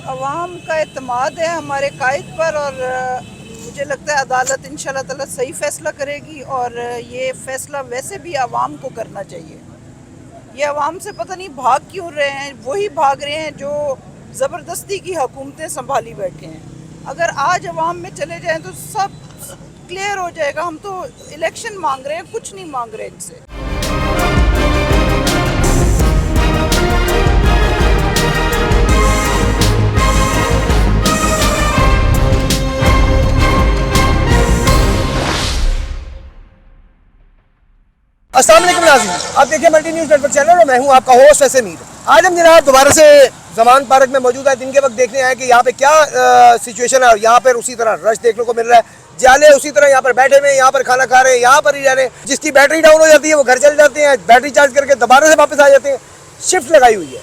अवाम का एतमाद है हमारे कायद पर और मुझे लगता है अदालत इंशाल्लाह ताला सही फ़ैसला करेगी और ये फ़ैसला वैसे भी अवाम को करना चाहिए। ये अवाम से पता नहीं भाग क्यों रहे हैं, वही भाग रहे हैं जो ज़बरदस्ती की हुकूमतें संभाली बैठे हैं। अगर आज अवाम में चले जाएं तो सब क्लियर हो जाएगा। हम तो इलेक्शन मांग रहे हैं, कुछ नहीं मांग रहे इनसे। अस्सलाम वालेकुम नाज़रीन, आप देखिए मल्टी न्यूज़ नेटवर्क चैनल और मैं हूं आपका होस्ट वैसे मीर। आज हम जनाब दोबारा से जमान पार्क में मौजूद है। दिन के वक्त देखने आए कि यहाँ पे क्या सिचुएशन है और यहाँ पर उसी तरह रश देखने को मिल रहा है। जाले उसी तरह यहाँ पर बैठे हुए हैं, यहाँ पर खाना खा रहे हैं, यहाँ पर ही रह रहे हैं। जिसकी बैटरी डाउन हो जाती है वो घर चले जाते हैं, बैटरी चार्ज करके दोबारा से वापस आ जाते हैं। शिफ्ट लगाई हुई है,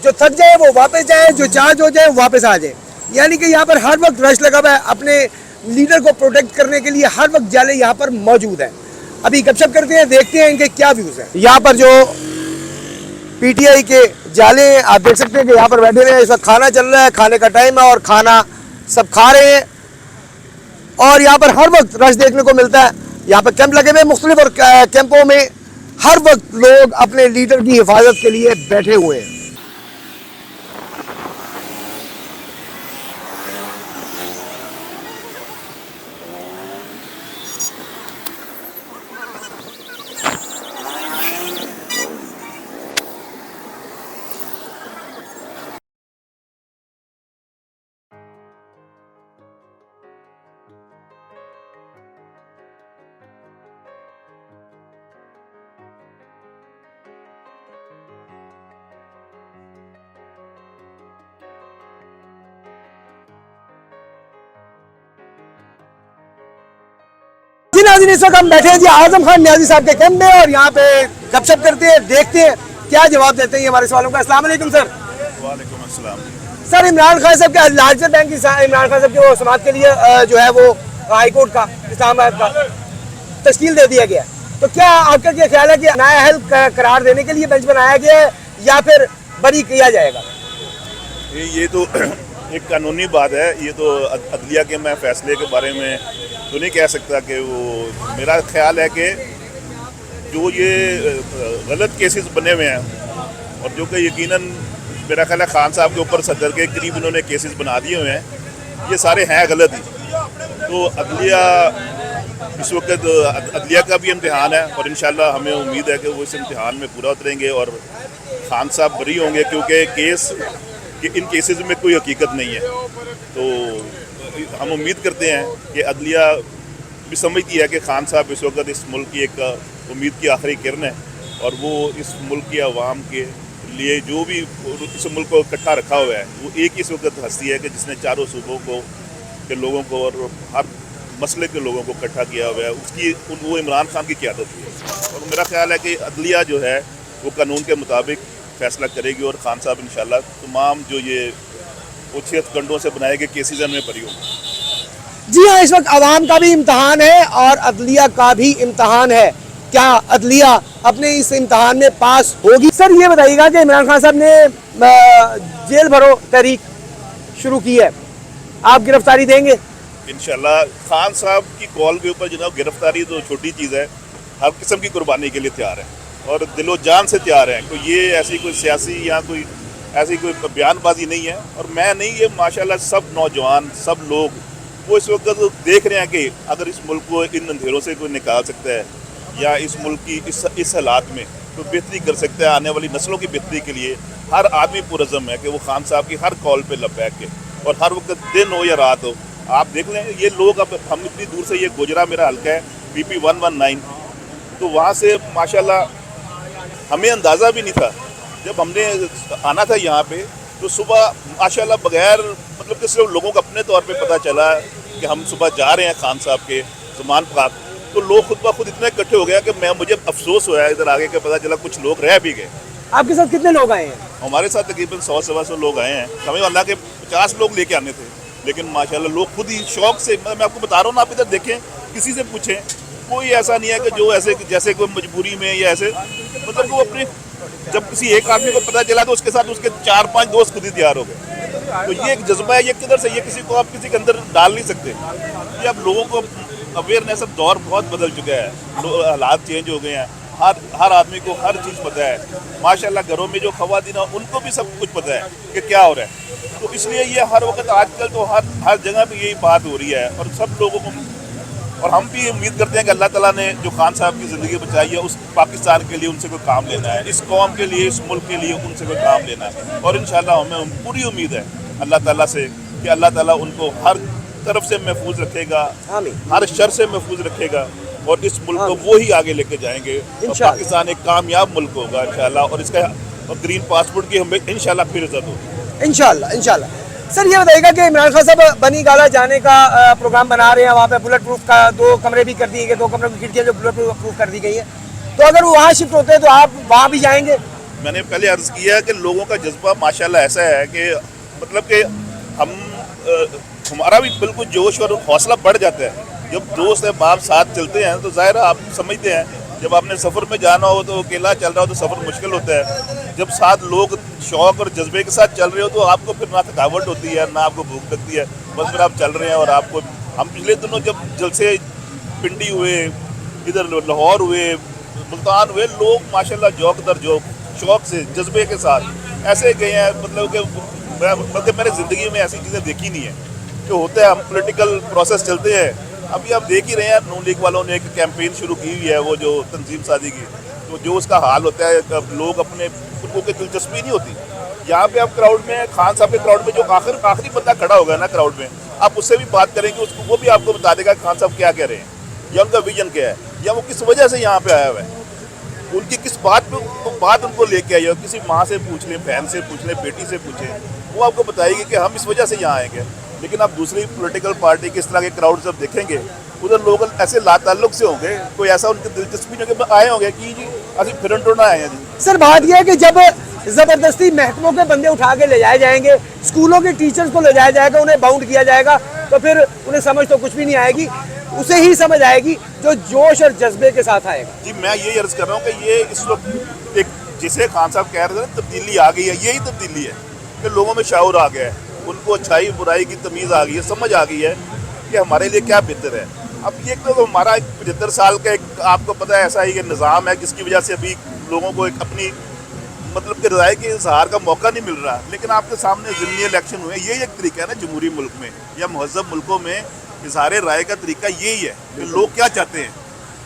जो थक जाए वो वापस जाए, जो चार्ज हो जाए वो वापस आ जाए। यानी कि यहाँ पर हर वक्त रश लगा हुआ है। अपने लीडर को प्रोटेक्ट करने के लिए हर वक्त जाले यहाँ पर मौजूद है। अभी गपशप करते हैं, देखते हैं इनके क्या व्यूज हैं। यहाँ पर जो पीटीआई के जाले हैं, आप देख सकते हैं कि यहाँ पर बैठे हुए हैं। इस वक्त खाना चल रहा है, खाने का टाइम है और खाना सब खा रहे हैं और यहाँ पर हर वक्त रश देखने को मिलता है। यहाँ पर कैंप लगे हुए हैं मुख्तलिफ और कैंपों में हर वक्त लोग अपने लीडर की हिफाजत के लिए बैठे हुए हैं। जी नाज़रीन, इस वक्त हम बैठे हैं जी आजम खान न्याजी साहब के कैंप में और यहाँ पे गपशप करते हैं, देखते हैं क्या जवाब देते हैं हमारे सवालों का। अस्सलाम वालेकुम सर। वालेकुम अस्सलाम। सर, इमरान खान साहब के लार्जर बैंक की इमरान खान साहब की वो समाज के लिए जो है वो हाई कोर्ट का इस्लामाबाद का तश्कील दे दिया गया। तो क्या आपका क्या ख्याल है कि नाअहल करार देने के लिए बेंच बनाया गया है या फिर बरी किया जाएगा? ये तो एक कानूनी बात है। ये तो अदलिया के मैं फैसले के बारे में तो नहीं कह सकता कि वो, मेरा ख्याल है कि जो ये गलत केसेस बने हुए हैं और जो कि यकीनन मेरा ख्याल है खान साहब के ऊपर सदर के करीब इन्होंने केसेस बना दिए हुए हैं, ये सारे हैं गलत ही। तो अदलिया इस वक्त अदलिया का भी इम्तिहान है और इंशाल्लाह हमें उम्मीद है कि वो इस इम्तिहान में पूरा उतरेंगे और खान साहब बरी होंगे, क्योंकि केस कि इन केसेस में कोई हकीकत नहीं है। तो हम उम्मीद करते हैं कि अदलिया भी समझती है कि खान साहब इस वक्त इस मुल्क की एक उम्मीद की आखिरी किरण है और वो इस मुल्क की आवाम के लिए जो भी इस मुल्क को इकट्ठा रखा हुआ है, वो एक ही इस वक्त हस्ती है कि जिसने चारों सूबों को के लोगों को और हर मसले के लोगों को इकट्ठा किया हुआ है, उसकी वो इमरान खान की क़यादत हुई है। और मेरा ख्याल है कि अदलिया जो है वो कानून के मुताबिक फैसला करेगी और खान साहब इंशाल्लाह तमाम जो ये उचित गंडों से बनाए गए केसेस में बरी होंगे। जी हाँ, इस वक्त अवाम का भी इम्तहान है और अदलिया का भी इम्तहान है। क्या अदलिया अपने इस इम्तहान में पास होगी? सर, ये बताइएगा कि इमरान खान साहब ने जेल भरो तहरीक शुरू की है, आप गिरफ्तारी देंगे? इंशाल्लाह खान साहब की कॉल के ऊपर जनाब गिरफ्तारी तो छोटी चीज़ है, हर किस्म की कुर्बानी के लिए तैयार है और दिलो जान से तैयार है। तो ये ऐसी कोई सियासी या कोई ऐसी कोई बयानबाजी नहीं है और मैं नहीं, ये माशाल्लाह सब नौजवान सब लोग वो इस वक्त देख रहे हैं कि अगर इस मुल्क को इन अंधेरों से कोई निकाल सकता है या इस मुल्क की इस हालात में तो बेहतरी कर सकता है, आने वाली नस्लों की बेहतरी के लिए हर आदमी पुरज़म है कि वो खान साहब की हर कॉल पे लबैक के और हर वक्त दिन हो या रात हो। आप देख लें ये लोग, अब हम इतनी दूर से, ये गोजरा मेरा हल्का है PP 119, तो वहाँ से माशाल्लाह हमें अंदाज़ा भी नहीं था जब हमने आना था यहाँ पे, तो सुबह माशाल्लाह बगैर मतलब कि सिर्फ लोगों को अपने तौर पे पता चला कि हम सुबह जा रहे हैं खान साहब के ज़मान पाक, तो लोग खुद ब खुद इतने इकट्ठे हो गया कि मुझे अफसोस हुआ इधर आगे के पता चला कुछ लोग रह भी गए। आपके साथ कितने लोग आए हैं? हमारे साथ तकरीबन 100-125 लोग आए हैं। हमें अल्लाह के 50 लोग लेके आने थे, लेकिन माशाल्लाह लोग खुद ही शौक से, मैं आपको बता रहा हूँ ना, आप इधर देखें, किसी से पूछें, कोई ऐसा नहीं है कि जो ऐसे जैसे कोई मजबूरी में या ऐसे, मतलब वो अपने, जब किसी एक आदमी को पता चला तो उसके साथ उसके 4-5 दोस्त खुद ही तैयार हो गए। तो ये एक जज्बा है, ये किधर से, ये किसी को आप किसी के अंदर डाल नहीं सकते। ये अब लोगों को अवेयरनेस, अब दौर बहुत बदल चुका है, हालात चेंज हो गए हैं, हर आदमी को हर चीज़ पता है। माशाल्लाह घरों में जो ख़वातीन हैं उनको भी सब कुछ पता है कि क्या हो रहा है। तो इसलिए ये हर वक्त आजकल तो हर जगह पे यही बात हो रही है, और सब लोगों को, और हम भी उम्मीद करते हैं कि अल्लाह ताला ने जो खान साहब की ज़िंदगी बचाई है, उस पाकिस्तान के लिए उनसे कोई काम लेना है, इस कौम के लिए, इस मुल्क के लिए उनसे कोई काम लेना है। और इंशाल्लाह हमें पूरी उम्मीद है अल्लाह ताला से कि अल्लाह ताला उनको हर तरफ से महफूज रखेगा, हर शर से महफूज रखेगा, और इस मुल्क को वो ही आगे लेके जाएंगे। और पाकिस्तान एक कामयाब मुल्क होगा इंशाल्लाह, और इसका ग्रीन पासपोर्ट की हमें इंशाल्लाह फिर इज्जत होगी इंशाल्लाह। सर ये बताइएगा कि इमरान खान साहब बनी गाला जाने का प्रोग्राम बना रहे हैं, वहाँ पे बुलेट प्रूफ का 2 कमरे भी कर दिए गए, 2 कमरों की खिड़कियाँ जो बुलेट प्रूफ कर दी गई है, तो अगर वो वहाँ शिफ्ट होते हैं तो आप वहाँ भी जाएंगे? मैंने पहले अर्ज किया कि लोगों का जज्बा माशाल्लाह ऐसा है कि मतलब कि हमारा भी बिल्कुल जोश और हौसला बढ़ जाता है जब दोस्त है बाप साथ चलते हैं। तो ज़ाहिर आप समझते हैं जब आपने सफ़र में जाना हो तो अकेला चल रहा हो तो सफ़र मुश्किल होता है। जब साथ लोग शौक़ और जज्बे के साथ चल रहे हो तो आपको फिर ना थकावट होती है, ना आपको भूख लगती है, बस फिर आप चल रहे हैं। और आपको हम पिछले दिनों जब जलसे पिंडी हुए, इधर लाहौर हुए, मुल्तान हुए, लोग माशाल्लाह जौक दर जौक शौक़ से जज्बे के साथ ऐसे गए हैं, मतलब कि मैंने ज़िंदगी में ऐसी चीज़ें देखी नहीं है कि होता है। हम पॉलिटिकल प्रोसेस चलते हैं, अभी आप देख ही रहे हैं नून लीग वालों ने एक कैंपेन शुरू की हुई है, वो जो तंजीम सादी की, तो जो उसका हाल होता है लोग अपने उनको की दिलचस्पी नहीं होती। यहाँ पे आप क्राउड में, खान साहब के क्राउड में जो आखिरी बंदा खड़ा होगा ना क्राउड में, आप उससे भी बात करेंगे, उसको वो भी आपको बता देगा खान साहब क्या कह रहे हैं, या उनका विजन क्या है, या वो किस वजह से यहाँ पे आया हुआ है, उनकी किस बात उनको लेके आई हो। किसी माँ से पूछ लें, बहन से पूछ लें, बेटी से पूछें, वो आपको बताएगी कि हम इस वजह से यहाँ आएंगे। लेकिन आप दूसरी पॉलिटिकल पार्टी के इस तरह के क्राउड जब देखेंगे, उधर लोग ऐसे लाताल्लुक से होंगे, कोई ऐसा उनकी दिलचस्पी नहीं होगी, आए होंगे कि जी अभी फिरन टोना आए हैं जी। सर बात यह है कि जब जबरदस्ती महकमों के बंदे उठा के ले जाए जाएंगे, स्कूलों के टीचर्स को ले जाया जाएगा, उन्हें बाउंड किया जाएगा, तो फिर उन्हें समझ तो कुछ भी नहीं आएगी, उसे ही समझ आएगी जो जोश और जज्बे के साथ आएगा। जी मैं ये अर्ज कर रहा हूँ कि ये इस वक्त एक जिसे खान साहब कह रहे थे तब्दीली आ गई है, यही तब्दीली है कि लोगों में शाऊर आ गया है, उनको अच्छाई बुराई की तमीज़ आ गई है, समझ आ गई है कि हमारे लिए क्या बेहतर है। अब ये तो हमारा 75 साल का एक आपको पता है ऐसा ही निज़ाम है जिसकी वजह से अभी लोगों को एक अपनी मतलब कि राय के इजहार का मौका नहीं मिल रहा। लेकिन आपके सामने ज़िमनी इलेक्शन हुए, यही एक तरीका है ना जमहूरी मुल्क में या महज़ब मुल्कों में इजहार राय का तरीका यही है कि लोग क्या चाहते हैं।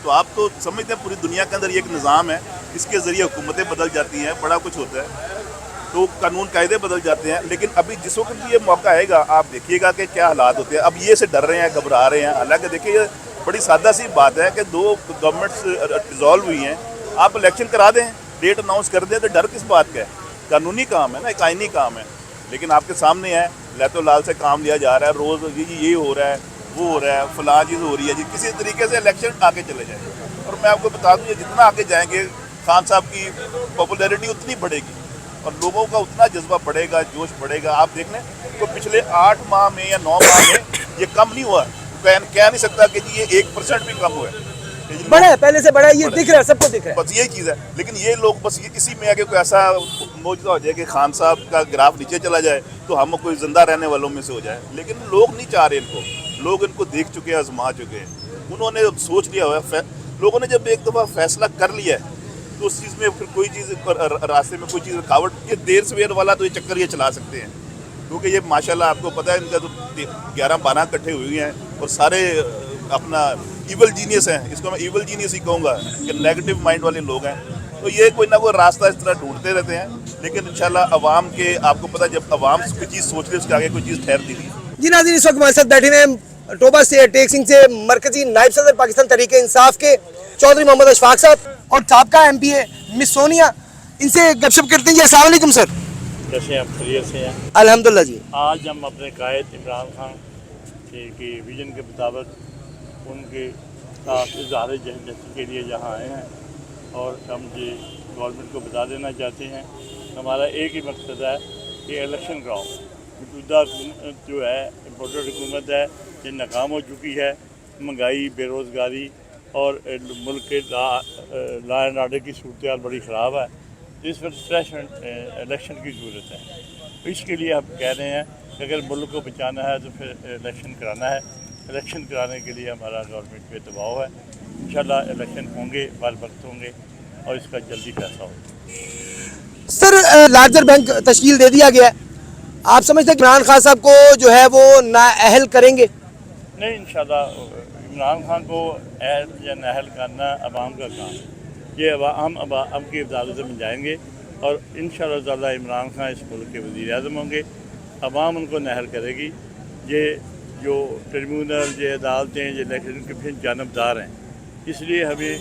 तो आप तो समझते हैं पूरी दुनिया के अंदर ये एक निज़ाम है, इसके ज़रिए हुकूमतें बदल जाती हैं, बड़ा कुछ होता है, तो कानून कायदे बदल जाते हैं। लेकिन अभी जिस वक्त भी ये मौका आएगा आप देखिएगा कि क्या हालात होते हैं। अब ये से डर रहे हैं, घबरा रहे हैं, हालांकि देखिए ये बड़ी सादा सी बात है कि 2 गवर्नमेंट्स डिज़ोल्व हुई हैं, आप इलेक्शन करा दें, डेट अनाउंस कर दें, तो डर किस बात का है? कानूनी काम है ना, एक आइनी काम है। लेकिन आपके सामने है लैतो लाल से काम लिया जा रहा है, रोज़ ये हो रहा है, वो हो रहा है, फलां चीज़ हो रही है जी, किसी तरीके से इलेक्शन आगे चले जाए। और मैं आपको बता दूँ जितना आगे जाएंगे खान साहब की पॉपुलैरिटी उतनी बढ़ेगी और लोगों का उतना जज्बा बढ़ेगा, जोश बढ़ेगा। आप देख लें तो पिछले 8 माह में या 9 माह में ये कम नहीं हुआ, कह नहीं सकता कि जी ये 1% भी कम हुआ है, बड़ा है, पहले से बड़ा है, ये दिख रहा है, सबको दिख रहा है, बस यही चीज़ है। लेकिन ये लोग बस ये इसी में आगे कोई ऐसा मौजूदा हो जाए कि खान साहब का ग्राफ नीचे चला जाए तो हम कोई जिंदा रहने वालों में से हो जाए। लेकिन लोग नहीं चाह रहे इनको, लोग इनको देख चुके हैं, आजमा चुके हैं, उन्होंने सोच लिया हुआ है। लोगों ने जब एक दफ़ा फैसला कर लिया है तो उस चीज़ में फिर कोई चीज़ रास्ते में कोई चीज़ रुकावट, ये देर सवेर वाला तो ये चक्कर ये चला सकते हैं, क्योंकि ये माशाल्लाह आपको पता है इनका तो 11-12 इकट्ठे हुई हैं और सारे अपना ईवल जीनियस हैं, इसको मैं ईवल जीनियस ही कहूँगा कि नेगेटिव माइंड वाले लोग हैं। तो ये कोई ना कोई रास्ता इस तरह ढूंढते रहते हैं। लेकिन इंशाल्लाह अवाम के, आपको पता है जब अवाम कोई चीज़ सोच ले उसके आगे कोई चीज़ ठहरती नहीं। जी नाज़रीन, इस वक्त हमारे साथ बैठे हैं टोबा से टेक सिंह से मरकजी नायब सदर पाकिस्तान तहरीक इंसाफ के चौधरी मोहम्मद अशफाक साहब और साबका MPA मिस सोनिया, इनसे गपशप करते हैं। जी अस्सलाम वालेकुम सर। कैसे आप खैरियत से हैं? अल्हम्दुलिल्लाह जी। आज हम अपने कायद इमरान खान के विजन के मुताबिक उनके साथ इज़हार जहदती के लिए यहाँ आए हैं और हम ये गवर्नमेंट को बता देना चाहते हैं हमारा एक ही मकसद है कि इलेक्शन कराओ। मौजूदा जो है इम्पोर्टेड हुकूमत है ये नाकाम हो चुकी है, महंगाई, बेरोज़गारी और मुल्क के लॉ एंड आर्डर की सूरत हाल बड़ी ख़राब है। इस वक्त फ्रेश इलेक्शन की ज़रूरत है। तो इसके लिए हम कह रहे हैं अगर मुल्क को बचाना है तो फिर इलेक्शन कराना है। इलेक्शन कराने के लिए हमारा गवर्नमेंट पे दबाव है। इंशाल्लाह इलेक्शन होंगे, बार वक्त होंगे और इसका जल्दी फैसला होगा। सर, लार्जर बैंक तश्कील दे दिया गया है, आप समझते हैं कि इमरान खान साहब को जो है वो नाअहल करेंगे? नहीं, इंशाल्लाह इमरान खान को अहल या नाअहल करना अवाम का काम है। ये हम अवाम की अदालत में जाएंगे और इंशाल्लाह ताला इमरान खान इस मुल्क के वज़ीर आज़म होंगे। अवाम उनको नाअहल करेगी। ये जो ट्रिब्यूनल, ये अदालतें, ये इलेक्शन के फिर जानबदार हैं, इसलिए हमें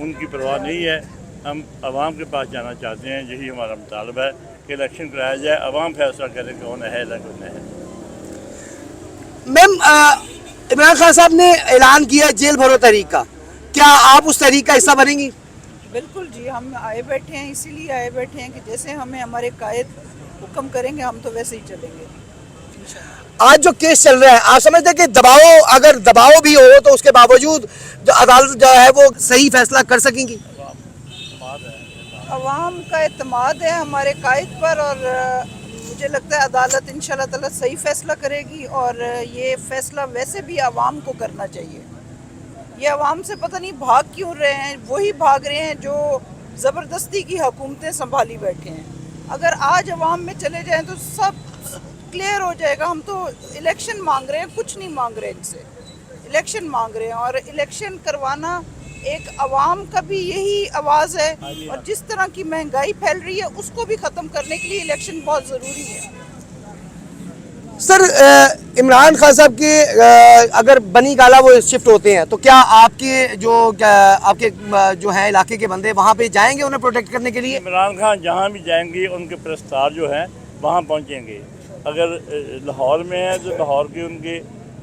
उनकी परवाह नहीं है। हम अवाम के पास जाना चाहते हैं, यही हमारा मुतालबा है कि इलेक्शन कराया जाए, अवाम फैसला करे कौन अहल है कौन नहीं है। मैम, इमरान खान साहब ने ऐलान किया जेल भरो तहरीक का, क्या आप उस तहरीक का हिस्सा बनेंगी? बिल्कुल जी, हम आए बैठे हैं, इसीलिए आए बैठे हैं कि जैसे हमें हमारे कायद हुक्म करेंगे हम तो वैसे ही चलेंगे इंशाल्लाह। आज जो केस चल रहा है, आप समझते हैं कि अगर दबाव भी हो तो उसके बावजूद जो अदालत जो है वो सही फैसला कर सकेंगी? अवाम का एतमाद है हमारे कायद पर और मुझे लगता है अदालत इंशाल्लाह ताला सही फैसला करेगी और ये फैसला वैसे भी अवाम को करना चाहिए। ये अवाम से पता नहीं भाग क्यों रहे हैं, वही भाग रहे हैं जो ज़बरदस्ती की हुकूमतें संभाली बैठे हैं। अगर आज अवाम में चले जाएं तो सब क्लियर हो जाएगा। हम तो इलेक्शन मांग रहे हैं, कुछ नहीं मांग रहे इनसे, इलेक्शन मांग रहे हैं और इलेक्शन करवाना एक अवाम का भी यही आवाज़ है। और जिस तरह की महंगाई फैल रही है उसको भी ख़त्म करने के लिए इलेक्शन बहुत ज़रूरी है। सर, इमरान खान साहब के अगर बनी गाला वो शिफ्ट होते हैं तो क्या आपके जो है इलाके के बंदे वहाँ पे जाएंगे उन्हें प्रोटेक्ट करने के लिए? इमरान खान जहाँ भी जाएंगे उनके प्रस्तार जो हैं वहाँ पहुँचेंगे। अगर लाहौर में है तो लाहौर के उनके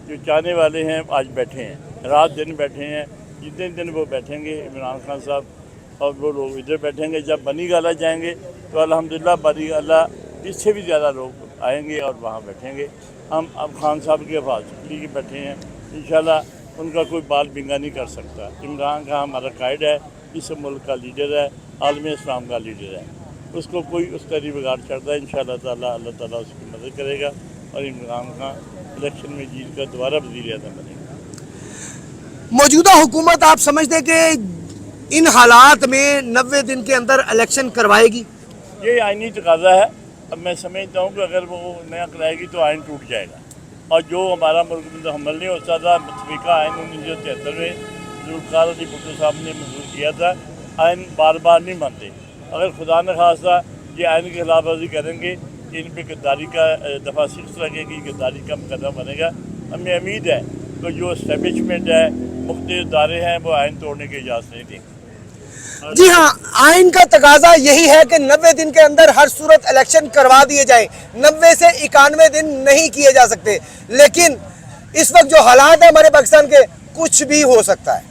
जो चाहने वाले हैं आज बैठे हैं, रात दिन बैठे हैं। जितने दिन वो बैठेंगे इमरान खान साहब और वो लोग इधर बैठेंगे। जब बनी गाला जाएंगे तो अल्हम्दुलिल्लाह बनी गाला इससे भी ज़्यादा लोग आएंगे और वहाँ बैठेंगे। हम अब खान साहब के हिफाजत के लिए बैठे हैं, इंशाल्लाह उनका कोई बाल बिंगा नहीं कर सकता। इमरान खान हमारा कायद है, इस मुल्क का लीडर है, आलम इस्लाम का लीडर है, उसको कोई उस तरह बिगाड़ चढ़ता है। इंशाल्लाह ताला अल्लाह ताला उसकी मदद करेगा और इमरान खान इलेक्शन में जीत कर दोबारा वज़ीर आज़म बनेगा। मौजूदा हुकूमत आप समझते हैं कि इन हालात में 90 दिन के अंदर इलेक्शन करवाएगी? ये आइनी तकाजा है। अब मैं समझता हूँ कि अगर वो नया कराएगी तो आइन टूट जाएगा और जो हमारा मुल्क में तो हमल नहीं होता था, मतफीका आइन 1973 में जुल्फ़िकार अली भुट्टो साहब ने मंजूर किया था, आइन बार बार नहीं मानते। अगर खुदा न खास्ता ये आइन की खिलाफ वर्जी करेंगे, इन पर गद्दारी का दफ़ा 6 लगेगी, गद्दारी का मुकदमा बनेगा। हमें उम्मीद है कि जो इस्टेब्लिशमेंट है, मुख्तलिफ इदारे हैं, वो आइन तोड़ने की इजाज़त नहीं देंगे। जी हाँ, आइन का तकाजा यही है कि 90 दिन के अंदर हर सूरत इलेक्शन करवा दिए जाएं। 90 से 91 दिन नहीं किए जा सकते, लेकिन इस वक्त जो हालात है हमारे पाकिस्तान के, कुछ भी हो सकता है।